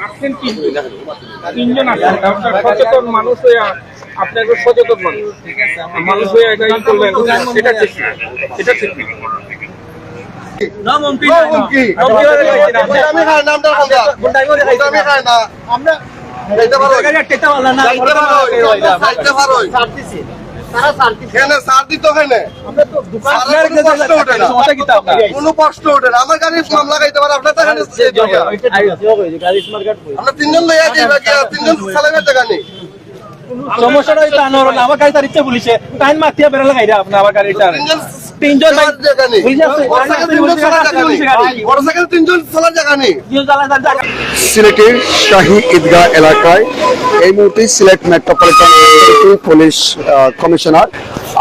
আসছেন কি তিনজন আসছেন সচেতন মানুষ হয়ে আপনাকে সচেতন মানুষ হয়ে এটাই করবেন এটা ঠিক এটা ঠিক না মন্ত্রী আমি খাই নামটা বলদা আমি খাই না আমরা এটা পারো এটা বলা না এটা পারো সার্টিসি সারা সার্টিসি কেন সার্টি তো হয় না আমরা তো দোকানের কষ্ট ওঠে না কোনো কষ্ট ওঠে না আমার গাড়ি মামলা গাইতে পারে আপনার তো গাড়ি স্মার্ট কার্ড আমরা তিনজন লইয়া যাইবা কি তিনজন চালাবে টাকা নেই সমস্যাটা হইতো আমার গাড়ি তার ইচ্ছা পুলিশে টাইম মাতিয়া বেরলা গাইরা আপনি আমার গাড়িটা তিনজন জায়গা নেই সিলেটের শাহী ঈদগাহ এলাকায় এই মুহূর্তে Sylhet metropolitan police commissioner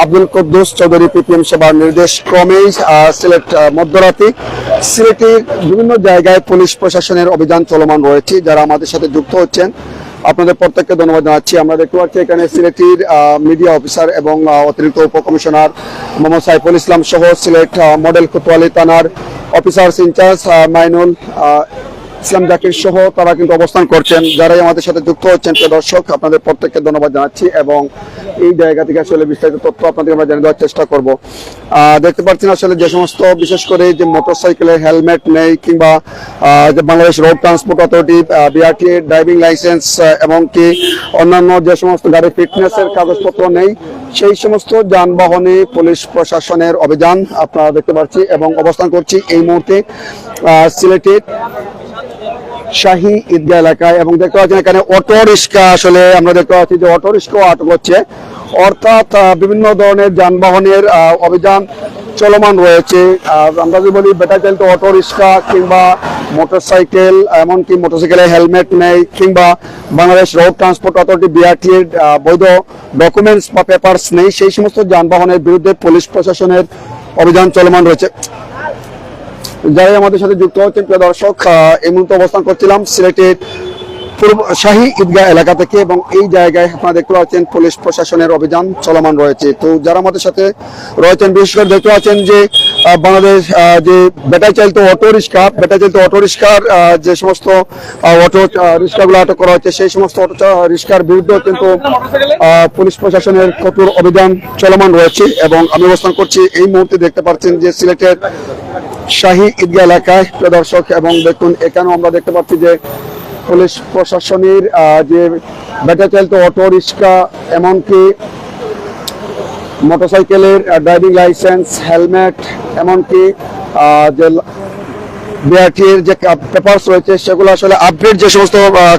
Abdul Quddus Chowdhury PPM সেবার নির্দেশ ক্রমেই সিলেট মধ্যরাতে সিলেটের বিভিন্ন জায়গায় পুলিশ প্রশাসনের অভিযান চলমান রয়েছে। যারা আমাদের সাথে যুক্ত হচ্ছেন আপনাদের প্রত্যেককে ধন্যবাদ জানাচ্ছি। আমরা দেখতে পাচ্ছি এখানে সিলেটের মিডিয়া অফিসার এবং অতিরিক্ত উপকমিশনার মোহাম্মদ সাইফুল ইসলাম সহ সিলেট মডেল কোতোয়ালি থানার অফিসার ইনচার্জ মাইনুল ইসলাম জাকির সহ তারা কিন্তু অবস্থান করছেন। যারাই আমাদের সাথে যুক্ত হচ্ছেন প্রিয় দর্শক আপনাদের প্রত্যেককে ধন্যবাদ জানাচ্ছি এবং এই জায়গা থেকে আসলে বিস্তারিত তথ্য আপনাদের আমরা জানিয়ে দেওয়ার চেষ্টা করব। দেখতে পাচ্ছেন আসলে যে সমস্ত বিশেষ করে যে মোটরসাইকেলের হেলমেট নেই কিংবা যে Bangladesh road transport authority BRT driving licence এবং কি অন্যান্য যে সমস্ত গাড়ির ফিটনেসের কাগজপত্র নেই সেই সমস্ত যানবাহনে পুলিশ প্রশাসনের অভিযান আপনারা দেখতে পাচ্ছি এবং অবস্থান করছি এই মুহূর্তে সিলেটের শাহী ঈদগাহ এলাকায় এবং দেখতে পাচ্ছেন এখানে অটো রিক্সা আসলে আমরা দেখতে পাচ্ছি যে অটো রিক্সাও আটক হচ্ছে, অর্থাৎ বিভিন্ন ধরনের যানবাহনের অভিযান চলমান রয়েছে। আমরা যদি বলি ব্যাটারি চালিত অটো রিক্সা কিংবা মোটরসাইকেল এমনকি মোটরসাইকেলের হেলমেট নেই কিংবা Bangladesh road transport authority BRT বৈধ ডকুমেন্টস বা পেপারস নেই সেই সমস্ত যানবাহনের বিরুদ্ধে পুলিশ প্রশাসনের অভিযান চলমান রয়েছে। যারাই আমাদের সাথে যুক্ত হচ্ছেন প্রিয় দর্শক এই মুহূর্তে অবস্থান করছিলাম সিলেটের শাহী ঈদগাহ এলাকা থেকে এবং এই জায়গায় আপনারা দেখতে পাচ্ছেন পুলিশ প্রশাসনের অভিযান চলমান রয়েছে। তো যারা আমাদের সাথে রয়েছেন বিশেষ করে দেখতে পাচ্ছেন যে বাংলাদেশ যে ব্যাটারি চালিত অটো রিক্সার যে সমস্ত অটো রিক্সাগুলো আটক করা হচ্ছে সেই সমস্ত অটো রিক্সার বিরুদ্ধে কিন্তু পুলিশ প্রশাসনের কঠোর অভিযান চলমান রয়েছে এবং আমি অবস্থান করছি এই মুহূর্তে দেখতে পাচ্ছেন যে সিলেটের শাহী ঈদগাহ এলাকায় প্রিয় দর্শক এবং দেখুন এখানেও আমরা দেখতে পাচ্ছি যে পুলিশ প্রশাসনের যে ব্যাটারি চালিত অটো রিক্সা এমনকি মোটরসাইকেলের ড্রাইভিং লাইসেন্স হেলমেট এমনকি যে বিআরটির যে পেপারস রয়েছে সেগুলো আসলে আপডেট যে সমস্ত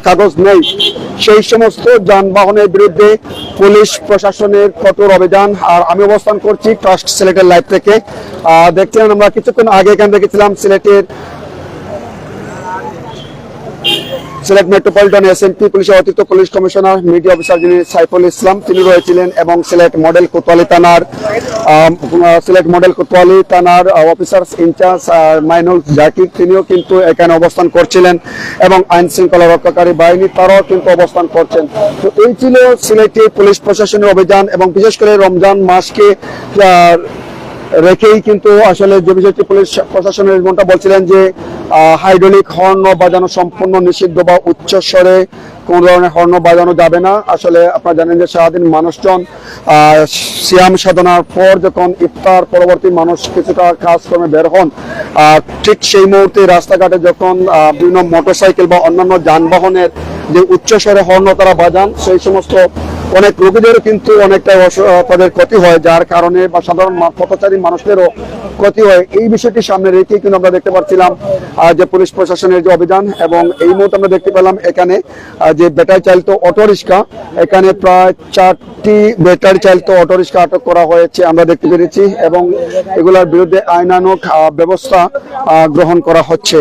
কাগজ নেই সেই সমস্ত যানবাহনের বিরুদ্ধে পুলিশ প্রশাসনের কঠোর অভিযান। আর আমি অবস্থান করছি ট্রাস্ট সিলেটের লাইভ থেকে। দেখছিলাম আমরা কিছুক্ষণ আগে এখানে দেখেছিলাম সিলেট মেট্রোপলিটন এসএমপি পুলিশের অতিরিক্ত পুলিশ কমিশনার মিডিয়া অফিসার যিনি সাইফুল ইসলাম তিনি রয়েছিলেন এবং সিলেট মডেল কোতোয়ালি থানার অফিসার ইনচার্জ মাইনুল জাকির তিনিও কিন্তু এখানে অবস্থান করছিলেন এবং আইন শৃঙ্খলা রক্ষাকারী বাহিনী তারাও কিন্তু অবস্থান করছেন। তো এই ছিল সিলেটে পুলিশ প্রশাসনের অভিযান এবং বিশেষ করে রমজান মাসকে রেখেই কিন্তু আসলে যে বিষয়টি পুলিশ প্রশাসনের যেমনটা বলছিলেন যে হাইড্রোলিক হর্ন বাজানো সম্পূর্ণ নিষিদ্ধ বা উচ্চ স্বরে কোন ধরনের হর্ন বাজানো যাবে না। আসলে আপনারা জানেন যে সারাদিন মানুষজন সিয়াম সাধনার পর যখন ইফতার পরবর্তী মানুষ কিছুটা কাজকর্মে বের হন ঠিক সেই মুহূর্তে রাস্তাঘাটে যখন বিভিন্ন মোটরসাইকেল বা অন্যান্য যানবাহনের যে উচ্চ স্বরে হর্ন তারা বাজান সেই সমস্ত অনেক রোগীদেরও কিন্তু অনেকটা তাদের ক্ষতি হয়, যার কারণে বা সাধারণ পথচারী মানুষদেরও ক্ষতি হয়। এই বিষয়টি সামনে রেখে কিন্তু আমরা দেখতে পাচ্ছিলাম যে পুলিশ প্রশাসনের যে অভিযান এবং এই মুহূর্তে আমরা দেখতে পেলাম এখানে যে ব্যাটারি চালিত অটো রিক্সা এখানে প্রায় 4টি ব্যাটারি চালিত অটো রিক্সা আটক করা হয়েছে আমরা দেখতে পেরেছি এবং এগুলোর বিরুদ্ধে আইনানুগ ব্যবস্থা গ্রহণ করা হচ্ছে।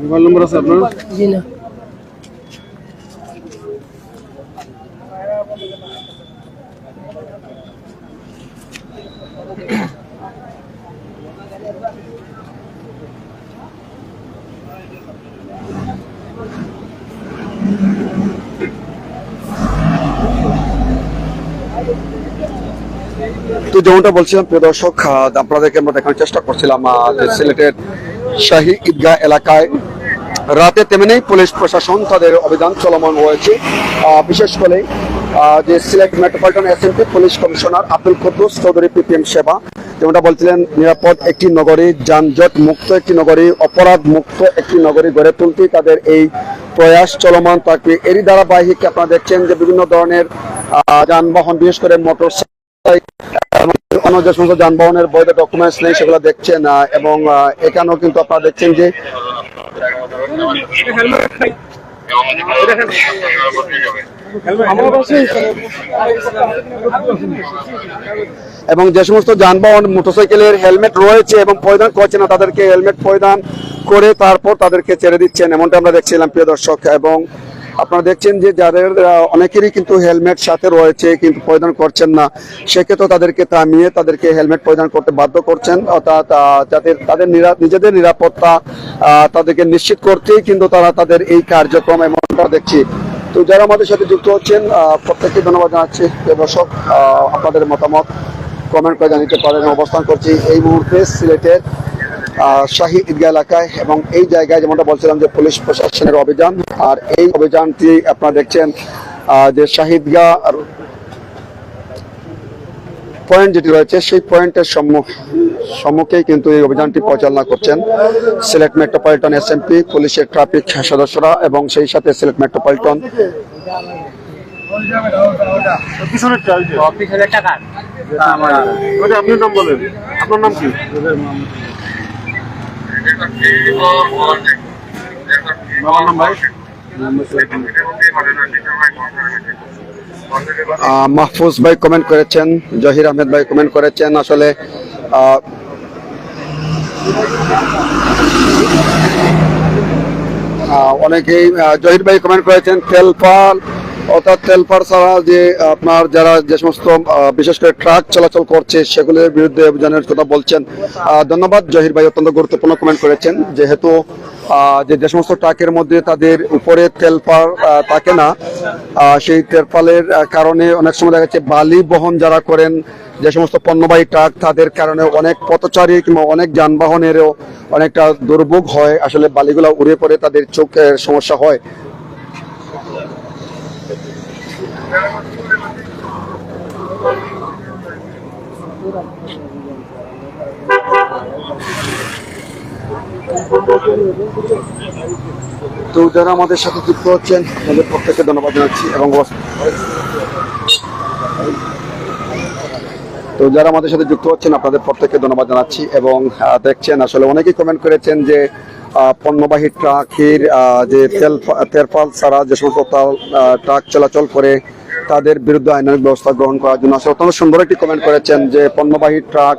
মোবাইল নম্বর আছে আপনার? জি না। তো যেমনটা বলছিলাম প্রিয় দর্শক, আপনাদেরকে আমরা দেখানোর চেষ্টা করছিলাম যে সিলেটের শাহী ঈদগাহ এলাকায় রাতে তেমনি পুলিশ প্রশাসন তাদের অভিযান চলমান রয়েছে। বিশেষ করে যে Sylhet metropolitan SMP police commissioner Abdul Quddus Chowdhury PPM সেবা যেমনটা বলছিলেন, নিরাপদ একটি নগরী, যানজট মুক্ত একটি নগরী, অপরাধ মুক্ত একটি নগরী গড়ে তুলতে তাদের এই প্রয়াস চলমান থাকবে। এরই ধারাবাহিক আপনারা দেখছেন যে বিভিন্ন ধরনের যানবাহন, বিশেষ করে মোটর অন্য যে সমস্ত যানবাহনের বৈধ ডকুমেন্টস নেই সেগুলো দেখছেন, এবং এখানেও কিন্তু আপনারা দেখছেন যে এবং যে সমস্ত যানবাহন মোটরসাইকেলের হেলমেট রয়েছে এবং পরিধান করছে না তাদেরকে হেলমেট পরিধান করে তারপর তাদেরকে ছেড়ে দিচ্ছেন, এমনটা আমরা দেখছিলাম প্রিয় দর্শক। এবং আপনারা দেখছেন যে যাদের অনেকেরই কিন্তু হেলমেট সাথে রয়েছে কিন্তু পরিধান করছেন না, সেক্ষেত্রে তাদেরকে থামিয়ে তাদেরকে হেলমেট পরিধান করতে বাধ্য করছেন, অর্থাৎ যাতে তাদের নিজেদের নিরাপত্তা তাদেরকে নিশ্চিত করতেই কিন্তু তারা তাদের এই কার্যক্রম, এমনটা দেখছি। তো যারা আমাদের সাথে যুক্ত হচ্ছেন প্রত্যেককে ধন্যবাদ জানাচ্ছি প্রিয় দর্শক। আপনাদের মতামত কমেন্ট করে জানিতে পারেন। অবস্থান করছি এই মুহূর্তে সিলেটের শাহী ঈদগাহ এলাকায়, এবং এই জায়গায় যেমনটা বলছিলাম যে পুলিশ প্রশাসনের অভিযান, আর এই অভিযানটি আপনারা দেখছেন যে শাহী ঈদগাহ পয়েন্ট যেটি রয়েছে সেই পয়েন্টের সম্মুখেই কিন্তু এই অভিযানটি পরিচালনা করছেন সিলেট মেট্রোপলিটন এসএমপি পুলিশের ট্রাফিক সদস্যরা এবং সেই সাথে সিলেট মেট্রোপলিটন আপনার নাম বলেন, আপনার নাম কি? মাহফুজ ভাই কমেন্ট করেছেন, জহির আহমেদ ভাই কমেন্ট করেছেন, আসলে অনেকেই জহির ভাই কমেন্ট করেছেন তেলপাল, অর্থাৎ তেলপাল ছাড়া যে আপনার যারা যে সমস্ত বিশেষ করে ট্রাক চলাচল করছে সেগুলোর বিরুদ্ধে অভিযানের কথা বলছেন। ধন্যবাদ জহির ভাই, অত্যন্ত গুরুত্বপূর্ণ কমেন্ট করেছেন। যেহেতু যে সমস্ত ট্রাকের মধ্যে তাদের উপরে তেলপাল থাকে না, সেই তেলপালের কারণে অনেক সময় দেখা যাচ্ছে বালি বহন যারা করেন যে সমস্ত পণ্যবাহী ট্রাক, তাদের কারণে অনেক পথচারী কিংবা অনেক যানবাহনেরও অনেকটা দুর্ভোগ হয়, আসলে বালিগুলো উড়ে পড়ে তাদের চোখের সমস্যা হয়। তো যারা আমাদের সাথে যুক্ত হচ্ছেন তাদের প্রত্যেককে ধন্যবাদ জানাচ্ছি এবং আপনাদের প্রত্যেককে ধন্যবাদ জানাচ্ছি এবং দেখছেন আসলে অনেকেই কমেন্ট করেছেন যে পণ্যবাহী ট্রাকের যে তেরপাল ছাড়া যে সমস্ত ট্রাক চলাচল করে তাদের বিরুদ্ধে আইনানুগ ব্যবস্থা গ্রহণ করার জন্য। আসলে অত্যন্ত সুন্দর একটি কমেন্ট করেছেন যে পণ্যবাহী ট্রাক,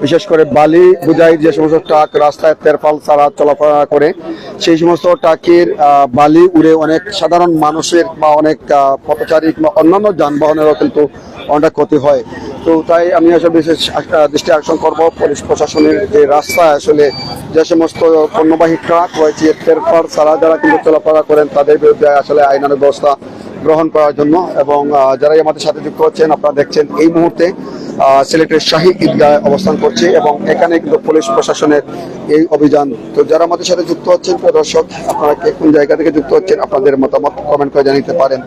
বিশেষ করে বালি বোঝাই যে সমস্ত ট্রাক রাস্তায় তেরপাল ছাড়া চলাফেরা করে, সেই সমস্ত ট্রাকের বালি উড়ে অনেক সাধারণ মানুষের বা অনেক পথচারী বা অন্যান্য যানবাহনেরও কিন্তু অনেক ক্ষতি হয়। তো তাই আমি আসলে বিশেষ দৃষ্টি আকর্ষণ করব পুলিশ প্রশাসনের যে রাস্তায় আসলে যে সমস্ত পণ্যবাহী ট্রাক রয়েছে তেরপাল ছাড়া যারা কিন্তু চলাফেরা করেন তাদের বিরুদ্ধে আসলে আইনানুগ ব্যবস্থা গ্রহণ করার জন্য। এবং যারাই আমাদের সাথে যুক্ত হচ্ছেন আপনারা দেখছেন এই মুহূর্তে সিলেটের শাহী ঈদগাহ অবস্থান করছে এবং এখানে কিন্তু পুলিশ প্রশাসনের এই অভিযান। তো যারা আমাদের সাথে যুক্ত হচ্ছেন দর্শক, আপনারা কে কোন জায়গা থেকে যুক্ত হচ্ছেন আপনাদের মতামত কমেন্ট করে জানাতে পারেন।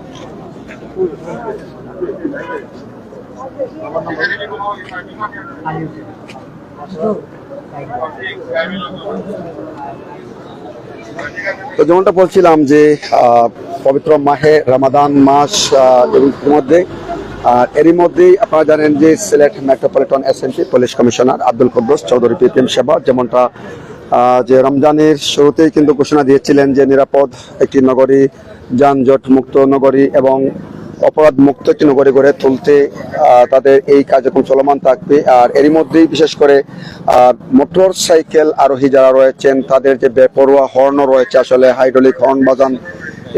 তো যেমনটা বলছিলাম যে পবিত্র মাহে রমাদান মাস মধ্যে এরই মধ্যেই আপনারা জানেন যে Sylhet metropolitan SMP police commissioner Abdul Quddus Chowdhury PPM সেবা যেমনটা যে রমজানের শুরুতেই কিন্তু ঘোষণা দিয়েছিলেন যে নিরাপদ একটি নগরী, যানজট মুক্ত নগরী এবং অপরাধ মুক্ত একটি নগরী গড়ে তুলতে তাদের এই কার্যক্রম চলমান থাকবে। আর এরই মধ্যেই বিশেষ করে মোটর সাইকেল আরোহী যারা রয়েছেন তাদের যে বেপরোয়া হর্ন রয়েছে, আসলে হাইড্রোলিক হর্ন বাজান,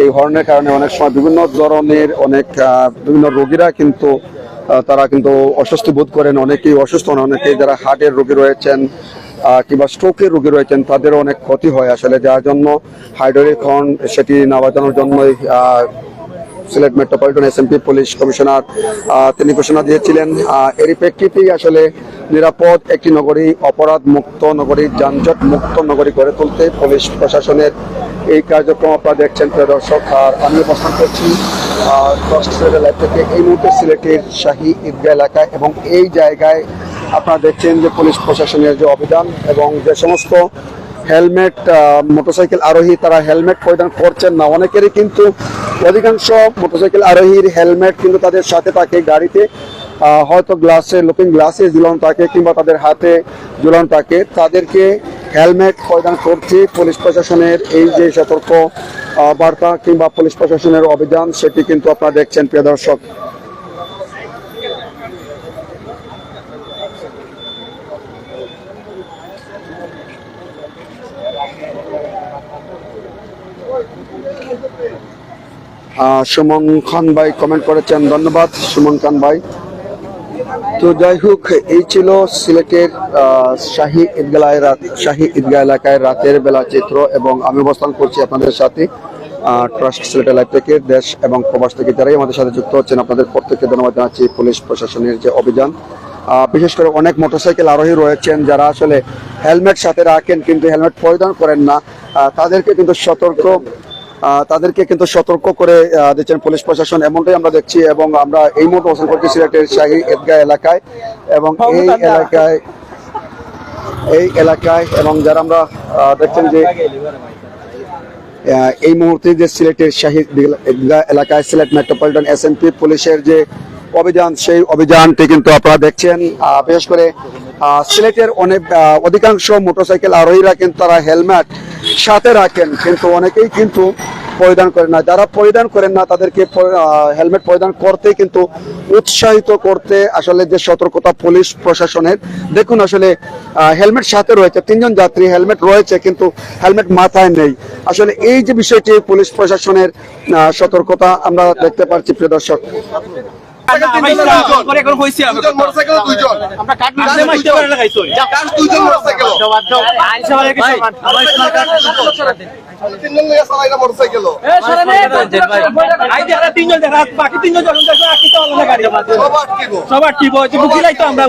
এই হর্নের কারণে অনেক সময় বিভিন্ন ধরনের বিভিন্ন রোগীরা কিন্তু তারা কিন্তু অস্বস্তি বোধ করেন, অনেকেই অসুস্থ হন, অনেকেই যারা হার্টের রোগী রয়েছেন কিংবা স্ট্রোকের রোগী রয়েছেন তাদেরও অনেক ক্ষতি হয় আসলে, যার জন্য হাইড্রোলিক হর্ন সেটি না বাজানোর জন্যই Sylhet metropolitan SMP police commissioner তিনি ঘোষণা দিয়েছিলেন। এরই প্রেক্ষিতেই আসলে নিরাপদ একটি নগরী, অপরাধ মুক্ত নগরী, যানজট মুক্ত নগরী গড়ে তুলতে পুলিশ প্রশাসনের এই কার্যক্রম আপনারা দেখছেন প্রিয় দর্শক। আর আমি অবস্থান করছি লাইভ থেকে এই মুহূর্তে সিলেটের শাহী ঈদগাহ এলাকায়, এবং এই জায়গায় আপনারা দেখছেন যে পুলিশ প্রশাসনের যে অভিযান এবং যে সমস্ত হেলমেট মোটরসাইকেল আরোহী তারা হেলমেট পরিধান করছেন না, অনেকেরই কিন্তু অধিকাংশ মোটরসাইকেল আরোহীর হেলমেট কিন্তু তাদের সাথে থাকে, গাড়িতে হয়তো লুকিং গ্লাসে ঝুলানো থাকে কিংবা তাদের হাতে ঝুলানো থাকে, তাদেরকে হেলমেট পরিধান করতে পুলিশ প্রশাসনের এই যে সতর্ক বার্তা কিংবা পুলিশ প্রশাসনের অভিযান সেটি কিন্তু আপনারা দেখছেন প্রিয় দর্শক। সুমন খান ভাই কমেন্ট করেছেন, ধন্যবাদ সুমন খান ভাই। তো যাই হোক, এই ছিল সিলেটের শাহী ঈদগাহ এলাকায় রাতের বেলা চিত্র, এবং আমি অবস্থান করছি আপনাদের সাথে ট্রাস্ট সিলেটের লাইভ থেকে। দেশ এবং প্রবাস থেকে যারাই আমাদের সাথে যুক্ত হচ্ছেন আপনাদের প্রত্যেককে ধন্যবাদ জানাচ্ছি। পুলিশ প্রশাসনের যে অভিযান, বিশেষ করে অনেক মোটরসাইকেল আরোহী রয়েছেন যারা আসলে হেলমেট সাথে রাখেন কিন্তু হেলমেট পরিধান করেন না, তাদেরকে কিন্তু সতর্ক করে দিচ্ছেন পুলিশ প্রশাসন, এমনটাই আমরা দেখছি। এবং আমরা এই মুহূর্তে অবস্থান করছি সিলেটের শাহী ঈদগাহ এলাকায়, এবং এই এলাকায় এবং যারা আমরা দেখছেন যে এই মুহূর্তে যে সিলেটের শাহী ঈদগাহ এলাকায় সিলেট মেট্রোপলিটন এসএমপি পুলিশের যে অভিযান, সেই অভিযানটি কিন্তু আপনারা দেখছেন। বিশেষ করে সিলেটের অধিকাংশ মোটরসাইকেল আরোহীরা কিন্তু তারা হেলমেট সাথে রাখেন কিন্তু অনেকেই কিন্তু পরিধান করেন না। যারা পরিধান করেন না তাদেরকে হেলমেট পরিধান করতে কিন্তু উৎসাহিত করতে আসলে যে সতর্কতা পুলিশ প্রশাসনের, দেখুন আসলে হেলমেট সাথে রয়েছে, 3 জন যাত্রী হেলমেট রয়েছে কিন্তু হেলমেট মাথায় নেই। আসলে এই যে বিষয়টি পুলিশ প্রশাসনের সতর্কতা আমরা দেখতে পাচ্ছি প্রিয় দর্শক। সবার কি আমরা